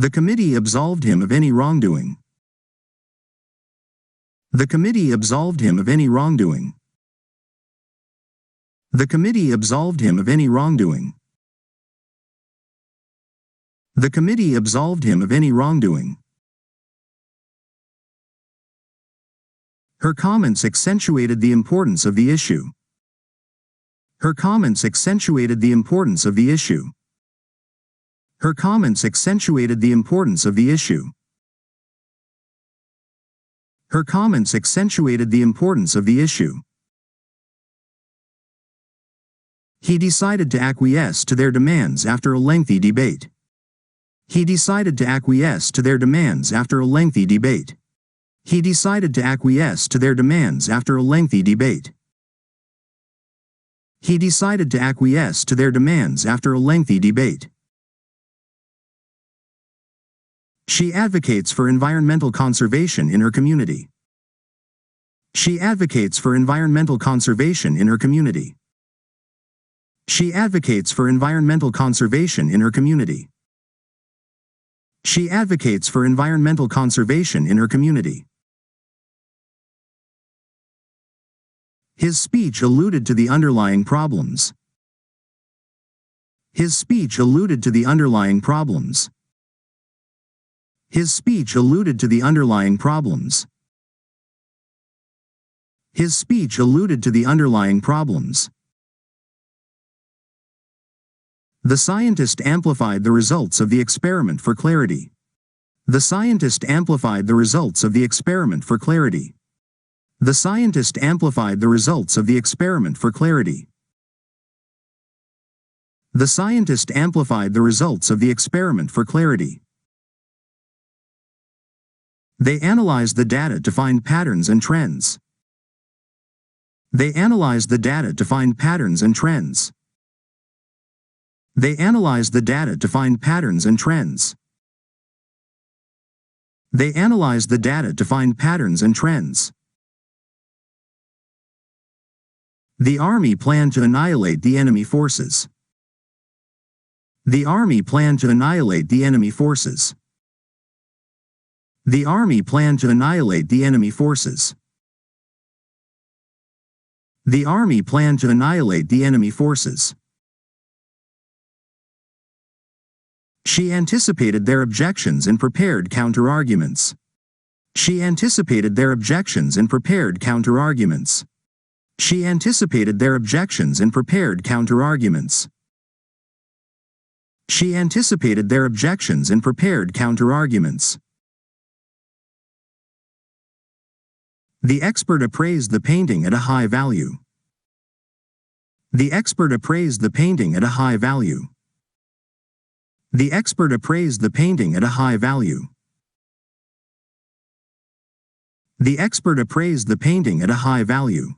The committee absolved him of any wrongdoing. The committee absolved him of any wrongdoing. The committee absolved him of any wrongdoing. The committee absolved him of any wrongdoing. Her comments accentuated the importance of the issue. Her comments accentuated the importance of the issue. Her comments accentuated the importance of the issue. Her comments accentuated the importance of the issue. He decided to acquiesce to their demands after a lengthy debate. He decided to acquiesce to their demands after a lengthy debate. He decided to acquiesce to their demands after a lengthy debate. He decided to acquiesce to their demands after a lengthy debate. She advocates for environmental conservation in her community. She advocates for environmental conservation in her community. She advocates for environmental conservation in her community. She advocates for environmental conservation in her community. His speech alluded to the underlying problems. His speech alluded to the underlying problems. His speech alluded to the underlying problems. His speech alluded to the underlying problems. The scientist amplified the results of the experiment for clarity. The scientist amplified the results of the experiment for clarity. The scientist amplified the results of the experiment for clarity. The scientist amplified the results of the experiment for clarity. They analyzed the data to find patterns and trends. They analyzed the data to find patterns and trends. They analyzed the data to find patterns and trends. They analyzed the data to find patterns and trends. The army planned to annihilate the enemy forces. The army planned to annihilate the enemy forces. The army planned to annihilate the enemy forces. The army planned to annihilate the enemy forces. She anticipated their objections and prepared counter-arguments. She anticipated their objections and prepared counter-arguments. She anticipated their objections and prepared counter-arguments. She anticipated their objections and prepared counter-arguments. The expert appraised the painting at a high value. The expert appraised the painting at a high value. The expert appraised the painting at a high value. The expert appraised the painting at a high value.